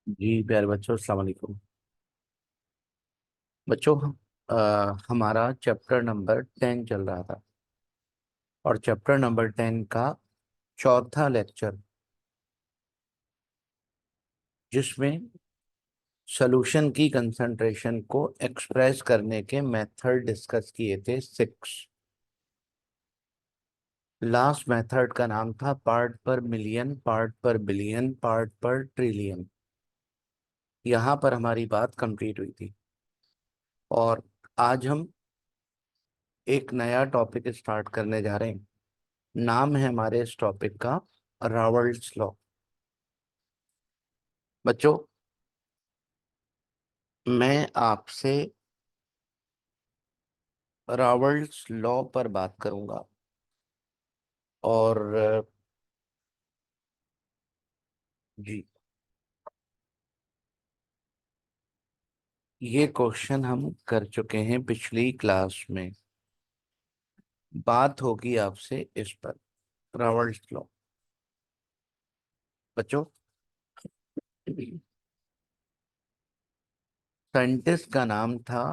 जी प्यारे बच्चों, अस्सलाम वालेकुम। बच्चों, हमारा चैप्टर नंबर 10 चल रहा था और चैप्टर नंबर 10 का चौथा लेक्चर, जिसमें सॉल्यूशन की कंसंट्रेशन को एक्सप्रेस करने के मेथड डिस्कस किए थे 6। लास्ट मेथड का नाम था पार्ट पर मिलियन, पार्ट पर बिलियन, पार्ट पर ट्रिलियन। यहाँ पर हमारी बात कंप्लीट हुई थी और आज हम एक नया टॉपिक स्टार्ट करने जा रहे हैं। नाम है हमारे इस टॉपिक का रावल्ड्स लॉ। बच्चों, मैं आपसे रावल्ड्स लॉ पर बात करूंगा और जी, ये क्वेश्चन हम कर चुके हैं पिछली क्लास में। बात होगी आपसे इस पर, रावल्ड्स लॉ। बच्चों, साइंटिस्ट का नाम था,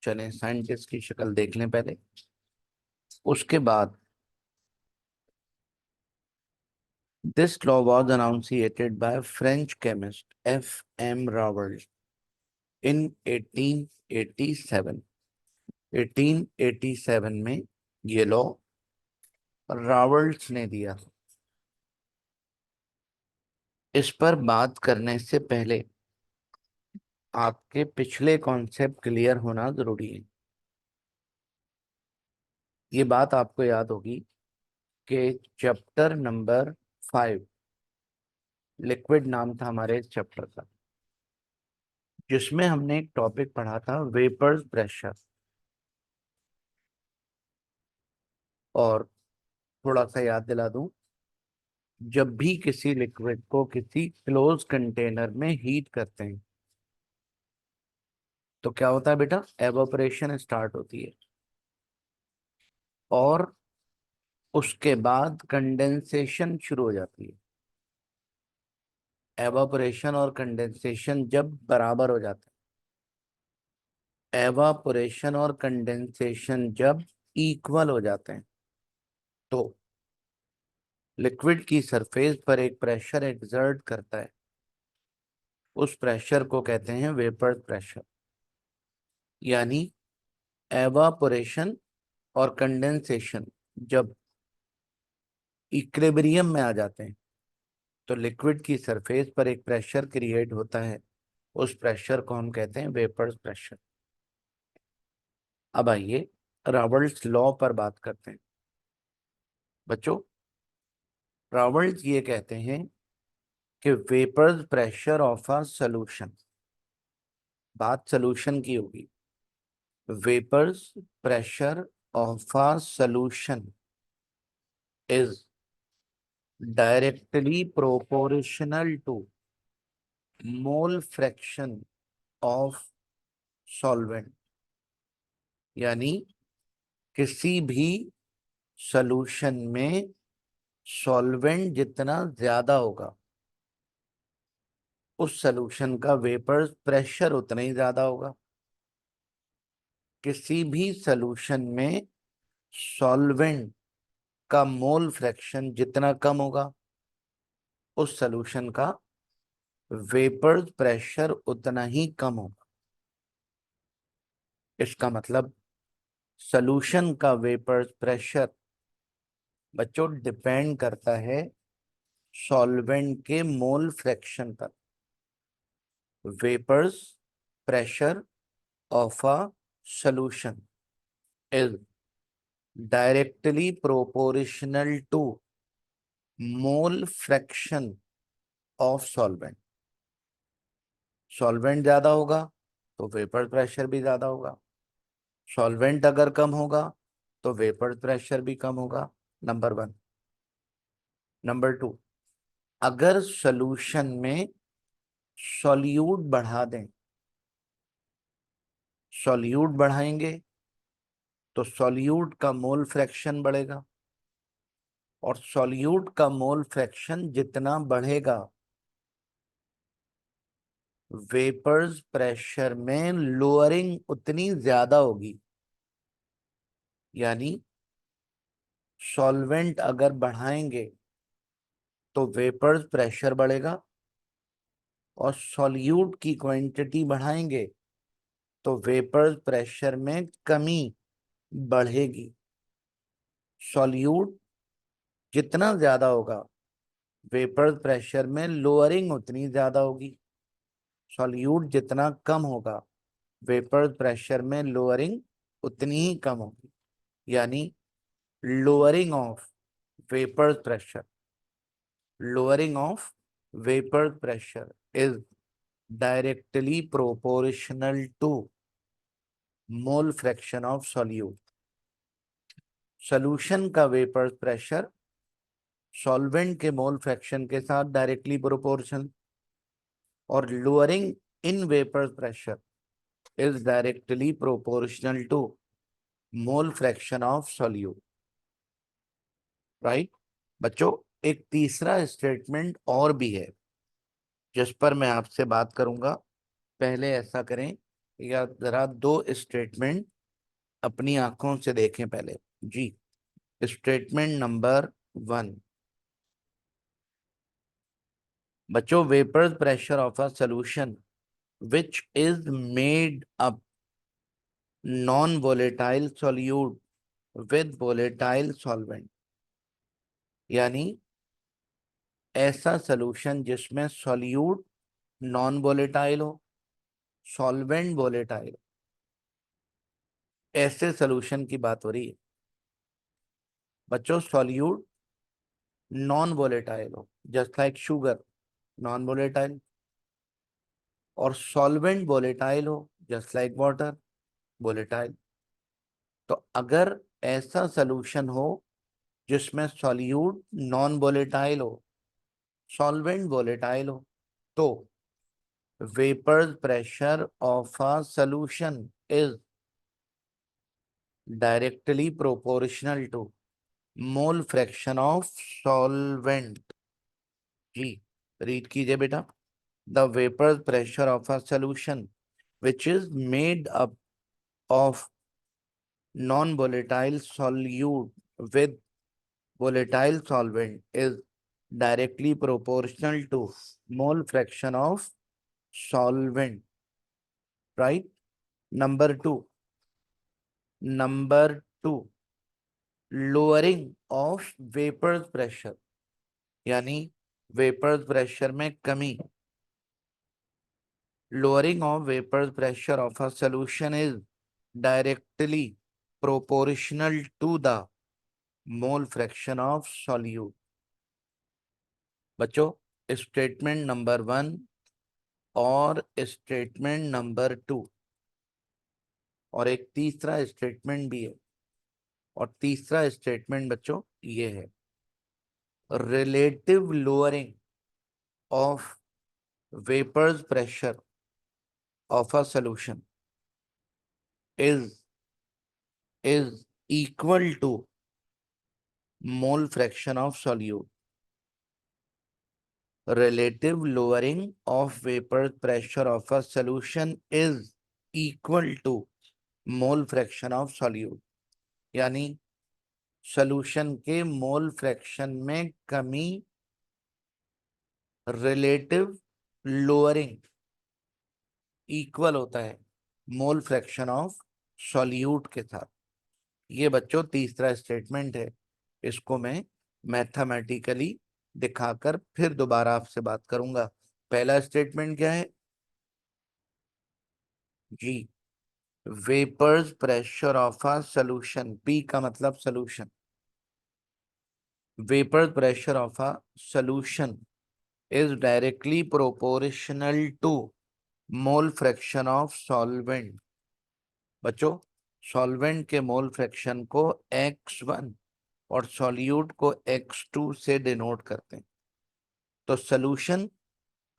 चलें साइंटिस्ट की शक्ल देख लें पहले, उसके बाद this law was enunciated by French chemist F.M. Raoult in 1887। 1887 में ये लॉ रॉबर्ट्स ने दिया। इस पर बात करने से पहले आपके पिछले कॉन्सेप्ट क्लियर होना जरूरी है। ये बात आपको याद होगी कि चैप्टर नंबर 5 लिक्विड नाम था हमारे इस चैप्टर का, जिसमें हमने एक टॉपिक पढ़ा था वेपर्स प्रेशर। और थोड़ा सा याद दिला दूं, जब भी किसी लिक्विड को किसी क्लोज कंटेनर में हीट करते हैं तो क्या होता है बेटा, एवापोरेशन स्टार्ट होती है और उसके बाद कंडेंसेशन शुरू हो जाती है। एवापोरेशन और कंडेंसेशन जब बराबर हो जाते हैं, एवापोरेशन और कंडेंसेशन जब इक्वल हो जाते हैं, तो लिक्विड की सरफेस पर एक प्रेशर एक्सर्ट करता है। उस प्रेशर को कहते हैं वेपर प्रेशर। यानी एवापोरेशन और कंडेंसेशन जब इक्विलिब्रियम में आ जाते हैं तो लिक्विड की सरफेस पर एक प्रेशर क्रिएट होता है। उस प्रेशर को हम कहते हैं वेपर्स प्रेशर। अब आइए रॉबर्ट्स लॉ पर बात करते हैं। बच्चों, रॉबर्ट्स ये कहते हैं कि vapours pressure of a solution, बात सॉल्यूशन की होगी, vapours pressure of a solution is directly proportional to mole fraction of solvent. यानी किसी भी सॉल्यूशन में सॉल्वेंट जितना ज्यादा होगा, उस सॉल्यूशन का वेपर प्रेशर उतना ही ज्यादा होगा। किसी भी सॉल्यूशन में सॉल्वेंट का मोल फ्रैक्शन जितना कम होगा, उस सॉल्यूशन का वेपर प्रेशर उतना ही कम होगा। इसका मतलब सॉल्यूशन का वेपर प्रेशर बच्चों डिपेंड करता है सॉल्वेंट के मोल फ्रैक्शन पर। Vapours pressure of a solution is directly proportional to mole fraction of solvent। सॉल्वेंट ज्यादा होगा तो वेपर प्रेशर भी ज्यादा होगा, सॉल्वेंट अगर कम होगा तो वेपर प्रेशर भी कम होगा। Number one. नंबर टू, अगर सॉल्यूशन में सॉल्यूट बढ़ा दें, सॉल्यूट बढ़ाएंगे तो सॉल्यूट का मोल फ्रैक्शन बढ़ेगा, और सॉल्यूट का मोल फ्रैक्शन जितना बढ़ेगा वेपर्स प्रेशर में लोअरिंग उतनी ज्यादा होगी, यानी सॉल्वेंट अगर बढ़ाएंगे तो वेपर्स प्रेशर बढ़ेगा, और सॉल्यूट की क्वांटिटी बढ़ाएंगे तो वेपर्स प्रेशर में कमी बढ़ेगी। सॉल्यूट जितना ज्यादा होगा, वेपर्स प्रेशर में लोअरिंग उतनी ज्यादा होगी। सॉल्यूट जितना कम होगा, वेपर्स प्रेशर में लोअरिंग उतनी ही कम होगी, यानी lowering of vapours pressure, lowering of vapor pressure is directly proportional to mole fraction of solute। Solution का वेपर प्रेशर सॉल्वेंट के मोल फ्रैक्शन के साथ डायरेक्टली प्रोपोर्शनल, और lowering in vapour pressure is directly proportional to mole fraction of solute. Right बच्चों, एक तीसरा statement और भी है जिस पर मैं आपसे बात करूंगा। पहले ऐसा करें, या जरा दो स्टेटमेंट अपनी आंखों से देखें पहले। जी, स्टेटमेंट नंबर 1। बच्चों, vapour pressure of a solution which is made up non volatile solute with volatile solvent, यानी ऐसा सॉल्यूशन जिसमें सॉल्यूट नॉन वोलेटाइल हो, सॉल्वेंट वोलेटाइल, ऐसे सॉल्यूशन की बात हो रही है। बच्चों, सॉल्यूट नॉन वोलेटाइल हो, just like sugar non volatile, और सॉल्वेंट वोलेटाइल हो जस्ट लाइक वाटर वोलेटाइल। तो अगर ऐसा सॉल्यूशन हो जिसमें सॉल्यूट नॉन वोलेटाइल हो, सॉल्वेंट वोलेटाइल हो, तो vapour pressure of a solution is directly proportional to mole fraction of solvent. जी, रीड कीजिए बेटा। The vapour pressure of a solution which is made up of non-volatile solute with volatile solvent is directly proportional to mole fraction of solvent। Right? Number two. Number two, lowering of vapor pressure, यानी vapor pressure में कमी। Lowering of vapor pressure of a solution is directly proportional to the mole fraction of solute. बच्चों, statement number 1 और statement number 2, और एक तीसरा statement भी है, और तीसरा स्टेटमेंट बच्चों ये है, relative lowering of vapours pressure of a solution is equal to mole fraction of solute. Relative lowering of vapor pressure of a solution is equal to mole fraction of solute, यानी solution के mole fraction में कमी relative lowering equal होता है मोल fraction of solute के साथ। ये बच्चों तीसरा स्टेटमेंट है, इसको मैं मैथमेटिकली दिखाकर फिर दोबारा आपसे बात करूंगा। पहला स्टेटमेंट क्या है जी, vapours pressure of a solution, P का मतलब solution, vapour pressure of a solution is directly proportional to mole fraction of solvent. बच्चों, सॉल्वेंट के मोल फ्रैक्शन को x1 और सॉल्यूट को x2 से डिनोट करते हैं। तो सॉल्यूशन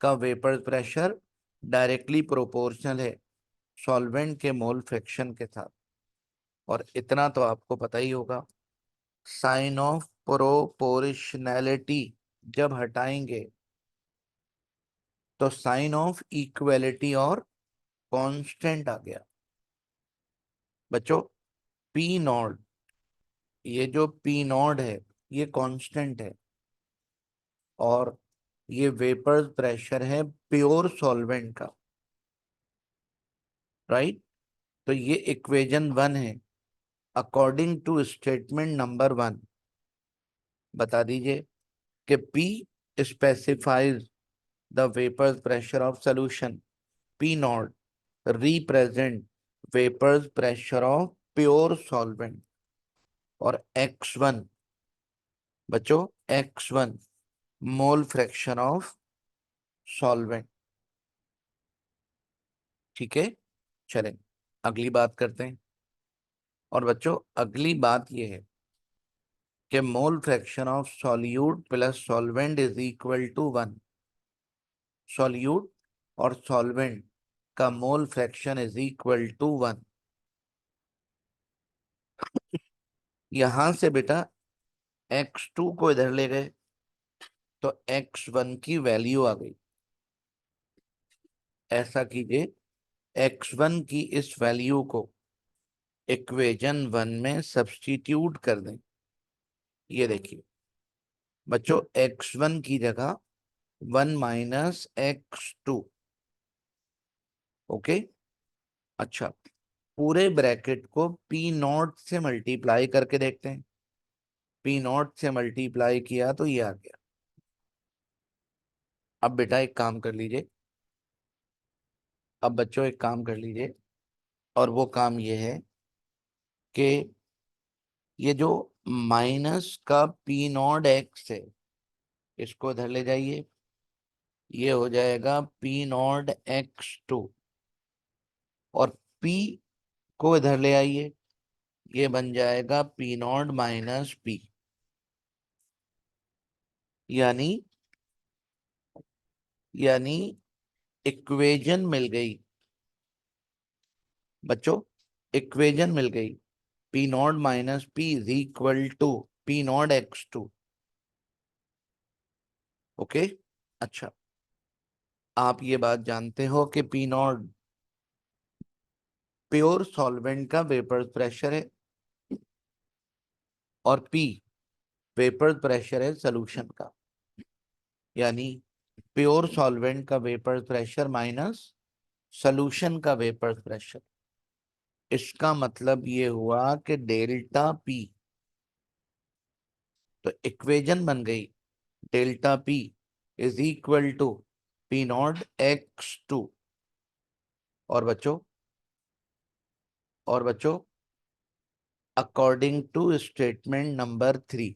का वेपर प्रेशर डायरेक्टली प्रोपोर्शनल है सॉल्वेंट के मोल फ्रैक्शन के साथ। और इतना तो आपको पता ही होगा, साइन ऑफ प्रोपोर्शनैलिटी जब हटाएंगे तो साइन ऑफ इक्वलिटी और कांस्टेंट आ गया बच्चों। पी नॉट, ये जो पी नॉट है ये कांस्टेंट है और ये वेपर प्रेशर है प्योर सॉल्वेंट का, राइट। तो ये इक्वेशन 1 है। अकॉर्डिंग टू स्टेटमेंट नंबर 1 बता दीजिए कि P specifies the vapour pressure of solution, P not represent vapour pressure of pure solvent, और X1 बच्चों, X1 mole fraction of solvent. ठीक है, चलें अगली बात करते हैं। और बच्चों अगली बात यह है कि mole fraction of solute plus solvent is equal to 1। Solute और सॉल्वेंट का mole fraction is equal to 1। यहां से बेटा X2 को इधर ले गए तो X1 की वैल्यू आ गई। ऐसा कीजिए, X1 की इस वैल्यू को इक्वेशन 1 में सब्स्टिट्यूट कर दें। ये देखिए बच्चों, X1 की जगह 1 माइनस X2। ओके, अच्छा, पूरे ब्रैकेट को P नॉट से मल्टीप्लाई करके देखते हैं। P नॉट से मल्टीप्लाई किया तो ये आ गया। अब बेटा एक काम कर लीजिए, अब बच्चों एक काम कर लीजिए, और वो काम ये है कि ये जो माइनस का P नॉट एक्स है इसको इधर ले जाइए, ये हो जाएगा P नॉट X2, और P को इधर ले आइए, ये बन जाएगा P नॉट माइनस P। यानी यानी इक्वेशन मिल गई बच्चों, इक्वेशन मिल गई। P not minus P is equal to P not X2। Okay, अच्छा, आप ये बात जानते हो कि P नॉट प्योर सॉल्वेंट का वेपर प्रेशर है और P वेपर प्रेशर है सॉल्यूशन का। यानी प्योर सॉल्वेंट का वेपर प्रेशर माइनस सॉल्यूशन का वेपर प्रेशर। इसका मतलब ये हुआ कि डेल्टा P, तो इक्वेशन बन गई delta P is equal to P not X2। और बच्चों, और बच्चों according to statement number 3,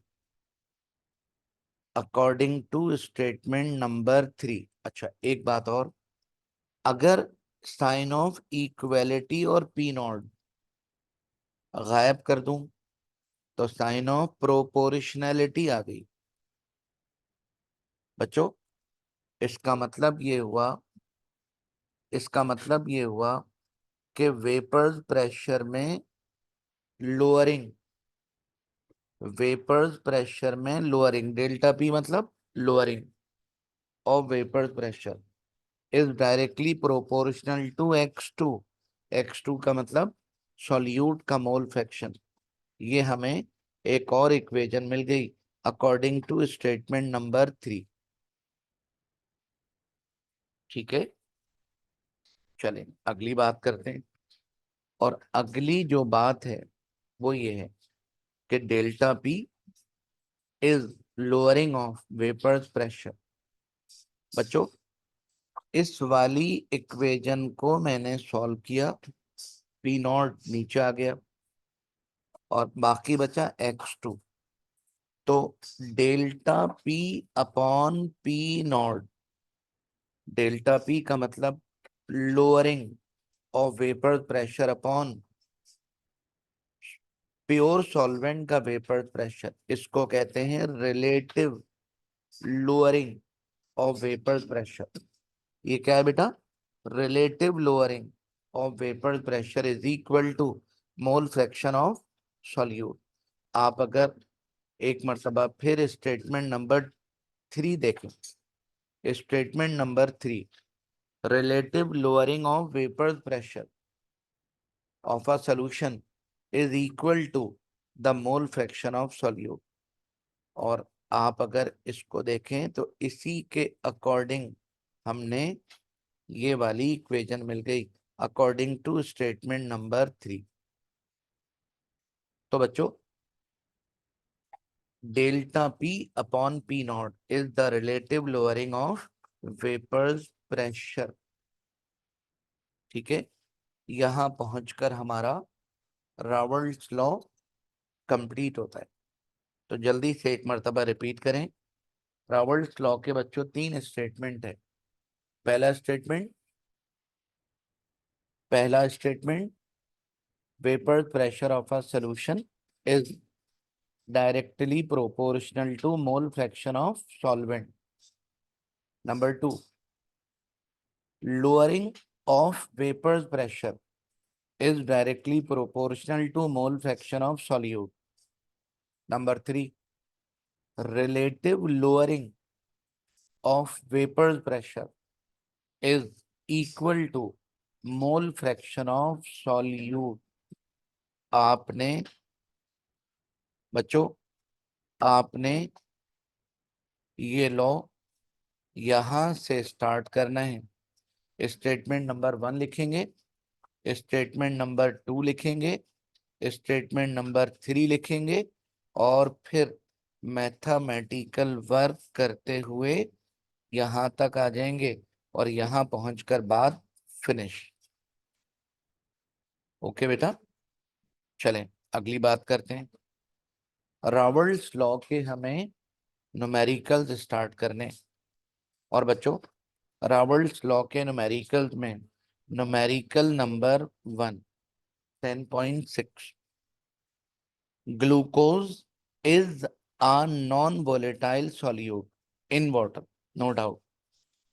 according to statement number 3, अच्छा एक बात और, अगर साइन ऑफ इक्वेलिटी और P नॉट गायब कर दूं तो साइन ऑफ प्रोपोर्शनैलिटी आ गई बच्चों। इसका मतलब ये हुआ, इसका मतलब ये हुआ कि वेपर्स प्रेशर में लोअरिंग, वेपर्स प्रेशर में लोअरिंग, डेल्टा P मतलब lowering of vapours pressure is directly proportional to X2। X2 का मतलब सॉल्यूट का मोल फ्रैक्शन। ये हमें एक और इक्वेशन मिल गई अकॉर्डिंग टू स्टेटमेंट नंबर 3। ठीक है, चलें अगली बात करते हैं। और अगली जो बात है वो ये है कि delta P is lowering of vapours pressure. बच्चों इस वाली इक्वेशन को मैंने सॉल्व किया, P नॉट नीचे आ गया और बाकी बचा X2। तो delta P upon P not, delta P का मतलब lowering of vapour pressure upon pure solvent का वेपर प्रेशर, इसको कहते हैं relative lowering of vapour pressure. ये क्या है बेटा, relative lowering of vapour pressure is equal to mole fraction of solute. आप अगर एक मर्तबा फिर स्टेटमेंट नंबर 3 देखें statement number 3, relative lowering of vapor pressure of a solution is equal to the mole fraction of solute। और आप अगर इसको देखें तो इसी के अकॉर्डिंग हमने ये वाली इक्वेशन मिल गई अकॉर्डिंग टू स्टेटमेंट नंबर 3। तो बच्चों, delta P upon P not is the relative lowering of vapours pressure. ठीक है, यहां पहुंचकर हमारा रावल्स लॉ कंप्लीट होता है। तो जल्दी से एक मर्तबा रिपीट करें। रावल्स लॉ के बच्चों 3 स्टेटमेंट है। पहला statement, vapour pressure of a solution is directly proportional to mole fraction of solvent. Number 2, lowering of vapour pressure is directly proportional to mole fraction of solute. Number 3, relative lowering of vapor pressure is equal to mole fraction of solute। आपने बच्चों, आपने ये law यहां से start करना है। Statement number 1 लिखेंगे, statement number 2 लिखेंगे, स्टेटमेंट नंबर 3 लिखेंगे और फिर मैथमेटिकल वर्क करते हुए यहां तक आ जाएंगे और यहां पहुंचकर बात फिनिश। ओके बेटा, चलें अगली बात करते हैं। रावल्स लॉ के हमें न्यूमेरिकल्स स्टार्ट करने। और बच्चों, रावल्स लॉ के न्यूमेरिकल्स में numerical number 1, 10.6, glucose is a non-volatile solute in water, no doubt।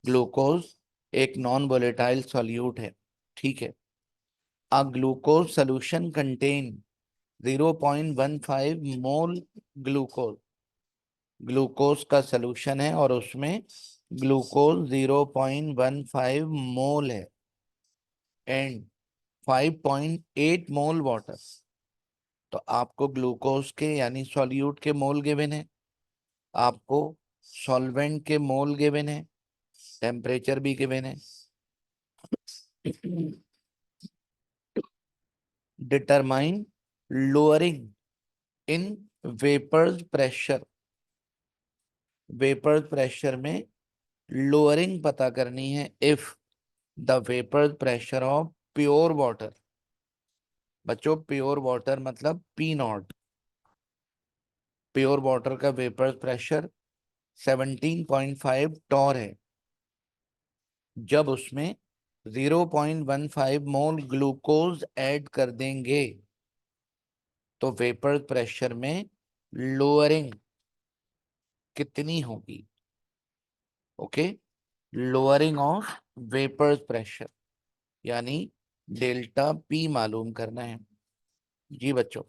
Glucose एक नॉन वोलेटाइल सॉल्यूट है, ठीक है। अ ग्लूकोज सोल्यूशन कंटेन 0.15 मोल ग्लूकोज। ग्लूकोज का सोल्यूशन है और उसमें ग्लूकोज 0.15 मोल है एंड 5.8 मोल वाटर। तो आपको ग्लूकोज के यानी सॉल्यूट के मोल गिवन है, आपको सॉल्वेंट के मोल गिवन है, टेम्परेचर भी गिवन है। Determine lowering in vapours pressure. Vapour pressure में लोअरिंग पता करनी है if the vapour pressure of pure water. बच्चों, प्योर वाटर मतलब पी नॉट। प्योर वाटर का वेपर प्रेशर 17.5 टॉर है। जब उसमें 0.15 मोल ग्लूकोज ऐड कर देंगे तो वेपर प्रेशर में लोअरिंग कितनी होगी? Okay, lowering of vapour pressure यानी डेल्टा पी मालूम करना है। जी बच्चों,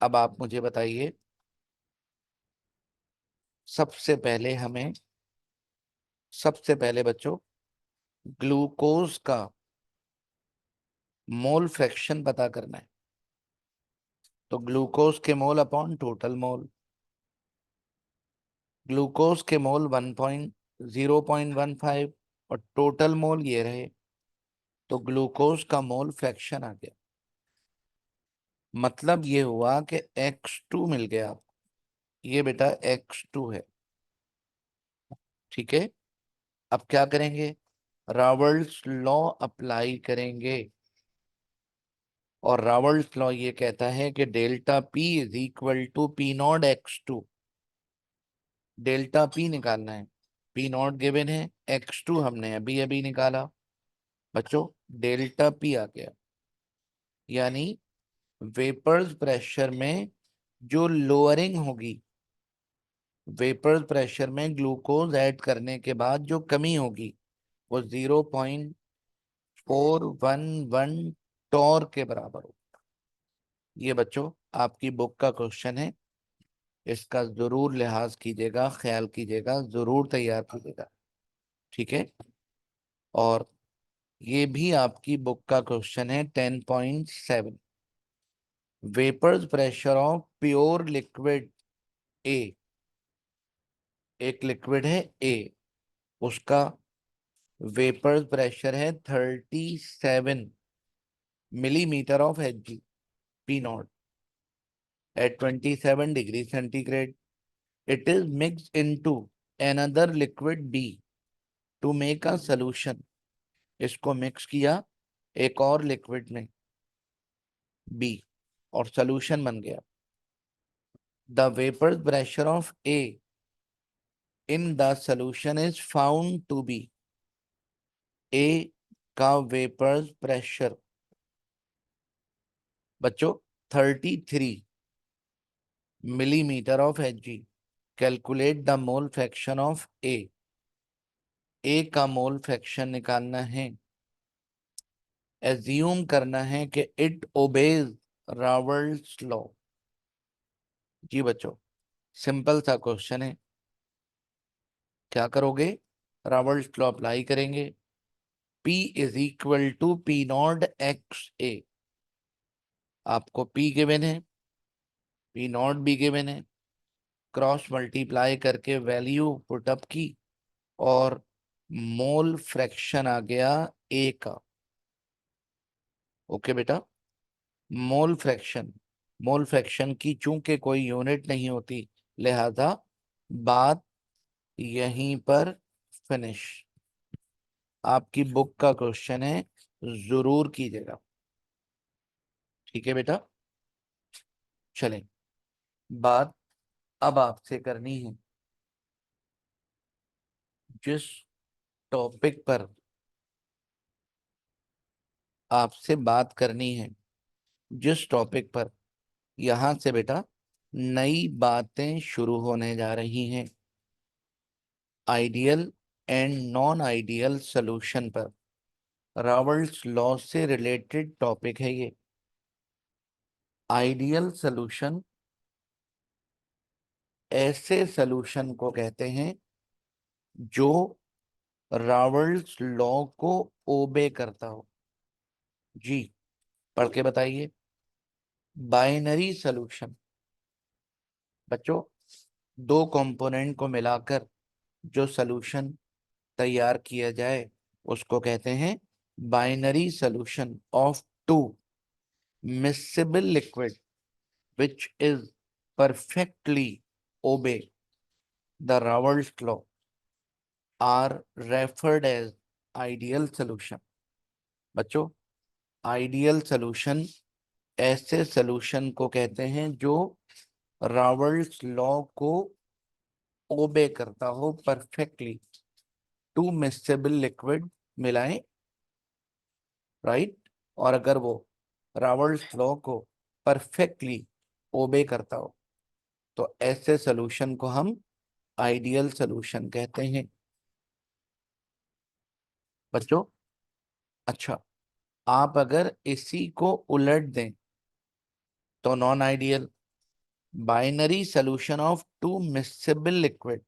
अब आप मुझे बताइए, सबसे पहले बच्चों ग्लूकोज का मोल फ्रैक्शन पता करना है। तो ग्लूकोज के mole upon total mole. Glucose के मोल 0.15 और टोटल मोल ये रहे, तो ग्लूकोज का मोल फ्रैक्शन आ गया। मतलब ये हुआ कि X2 मिल गया आपको। ये बेटा X2 है, ठीक है। अब क्या करेंगे? रावल्स लॉ अप्लाई करेंगे और रावल्स लॉ ये कहता है कि delta P is equal to P not X2। Delta P निकालना है, पी नॉट गिवन है, X2 हमने अभी अभी निकाला। बच्चों, डेल्टा पी आ गया, यानी वेपर्स प्रेशर में जो लोअरिंग होगी, वेपर प्रेशर में ग्लूकोज ऐड करने के बाद जो कमी होगी वो 0.411 टॉर के बराबर होगा। ये बच्चों आपकी बुक का क्वेश्चन है, इसका जरूर लिहाज कीजिएगा, ख्याल कीजिएगा, जरूर तैयार कीजिएगा। ठीक है। और ये भी आपकी बुक का क्वेश्चन है 10.7। Vapours pressure of pure liquid A, एक लिक्विड है ए, उसका वेपर्स प्रेशर है 37 millimetre of H G P not at 27 degree centigrade. It is mixed into another liquid B to make a solution. इसको mix किया एक और liquid में B और सॉल्यूशन बन गया। The vapor pressure of A in the solution is found to be, A का vapours pressure बच्चों 33 millimetre of H G. Calculate the mole fraction of A का मोल फ्रैक्शन निकालना है। एज्यूम करना है कि इट ओबेज रावल्स लॉ। जी बच्चों, सिंपल सा क्वेश्चन है। क्या करोगे? रावल्स लॉ अप्लाई करेंगे। P is equal to P naught X A. आपको P गिवन है, पी नॉट भी गिवन है, क्रॉस मल्टीप्लाई करके वैल्यू पुटअप की और मोल फ्रैक्शन आ गया ए का। ओके बेटा, मोल फ्रैक्शन, मोल फ्रैक्शन की चूंकि कोई यूनिट नहीं होती, लिहाजा बात यहीं पर फिनिश। आपकी बुक का क्वेश्चन है, जरूर कीजिएगा। ठीक है बेटा, चलें। बात अब आपसे करनी है, जिस टॉपिक पर आपसे बात करनी है, जिस टॉपिक पर यहां से बेटा नई बातें शुरू होने जा रही हैं, ideal and non ideal solution पर। रावल्स लॉ से रिलेटेड टॉपिक है ये। आइडियल सॉल्यूशन ऐसे सॉल्यूशन को कहते हैं जो रावल्स लॉ को ओबे करता हो। जी, पढ़ के बताइए। बाइनरी सॉल्यूशन बच्चों, दो कंपोनेंट को मिलाकर जो सॉल्यूशन तैयार किया जाए उसको कहते हैं binary solution of two miscible liquid which is perfectly obey the Raoult's law are referred as ideal solution। बच्चों, आइडियल सॉल्यूशन ऐसे सॉल्यूशन को कहते हैं जो रावल्ट्स लॉ को ओबे करता हो परफेक्टली। टू मिक्सेबल लिक्विड मिलाएं, राइट, और अगर वो रावल्ट्स लॉ को परफेक्टली ओबे करता हो तो ऐसे सॉल्यूशन को हम आइडियल सॉल्यूशन कहते हैं बच्चों। अच्छा, आप अगर इसी को उलट दें तो non ideal. Binary solution of two miscible liquid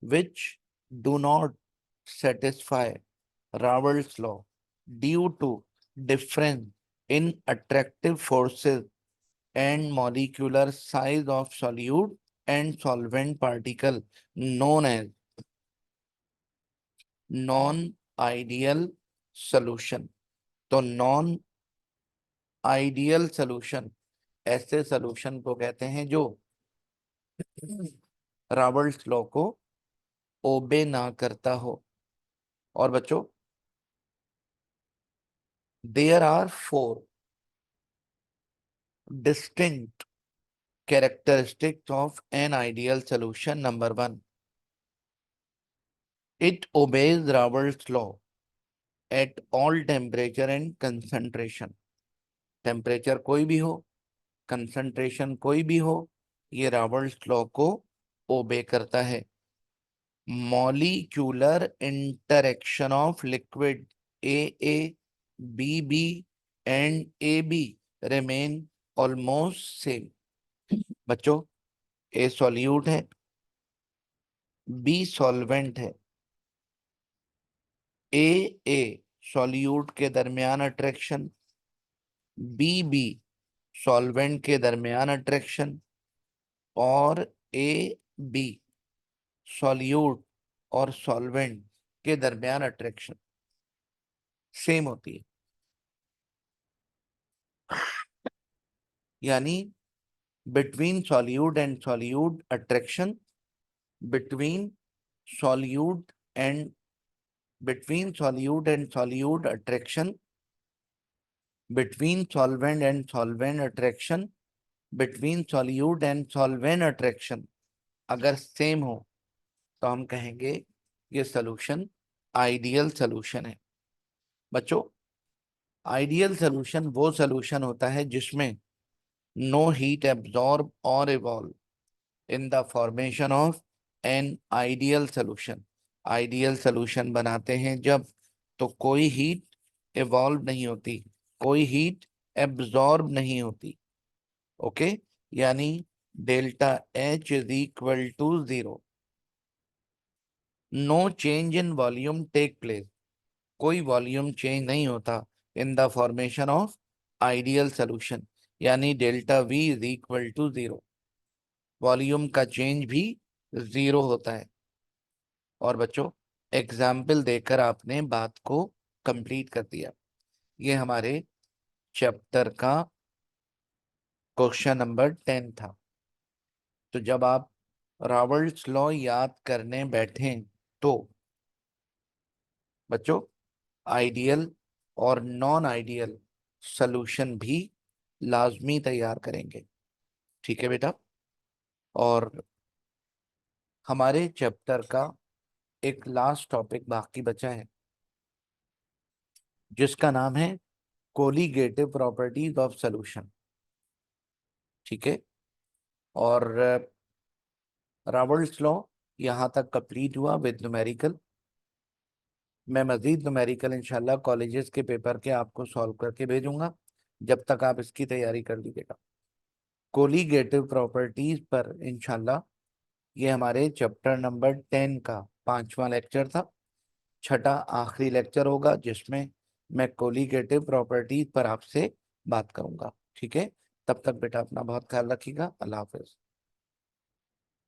which do not satisfy Raoult's law due to difference in attractive forces and molecular size of solute and solvent particle known as non-ideal solution। तो non ideal solution ऐसे solution को कहते हैं जो Roberts law को ओबे ना करता हो। और बच्चों, there are four distinct characteristics of an ideal solution. Number one, it obeys Raoult's law at all temperature and concentration। Temperature कोई भी हो, कंसंट्रेशन कोई भी हो, ये रावल्ट्स लॉ को ओबे करता है। Molecular interaction of liquid A B B and A B remain almost same. बच्चों, ए सॉल्यूट है, बी सॉल्वेंट है, ए सॉल्यूट के दरमियान अट्रैक्शन, बी सॉल्वेंट के दरमियान अट्रैक्शन, और ए बी सॉल्यूट और सॉल्वेंट के दरमियान अट्रैक्शन सेम होती है। यानी between solute and solute attraction, between solute and between solute and solute attraction, between solvent and solvent attraction, between solute and solvent attraction अगर सेम हो तो हम कहेंगे ये सोल्यूशन आइडियल सोल्यूशन है। बच्चों, आइडियल सोल्यूशन वो सोल्यूशन होता है जिसमें नो हीट एब्जॉर्ब और evolve in the formation of an ideal solution. Ideal solution बनाते हैं जब तो कोई हीट इवॉल्व नहीं होती, कोई हीट एब्जॉर्ब नहीं होती। ओके, यानी delta H is equal to 0। No change in volume take place, कोई वॉल्यूम चेंज नहीं होता in the formation of ideal solution, यानी delta V is equal to 0। Volume का चेंज भी 0 होता है। और बच्चों, एग्जाम्पल देकर आपने बात को कंप्लीट कर दिया। ये हमारे चैप्टर का क्वेश्चन नंबर 10 था। तो जब आप रॉबर्ट्स लॉ याद करने बैठें तो बच्चों आइडियल और नॉन आइडियल सॉल्यूशन भी लाजमी तैयार करेंगे। ठीक है बेटा। और हमारे चैप्टर का एक लास्ट टॉपिक बाकी बचा है जिसका नाम है कोलिगेटिव प्रॉपर्टीज ऑफ सॉल्यूशन। ठीक है। और रॉबर्ट्स लॉ यहाँ तक कंप्लीट हुआ विद न्यूमेरिकल। मैं मजीद न्यूमेरिकल इंशाल्लाह कॉलेजेस के पेपर के आपको सॉल्व करके भेजूंगा, जब तक आप इसकी तैयारी कर लीजिएगा। कोलिगेटिव प्रॉपर्टीज पर इंशाल्लाह ये हमारे चैप्टर नंबर 10 का 5वां लेक्चर था। छठा आखिरी लेक्चर होगा जिसमें मैं कोलिगेटिव प्रॉपर्टीज पर आपसे बात करूंगा। ठीक है। तब तक बेटा अपना बहुत ख्याल रखिएगा। अल्लाह हाफिज।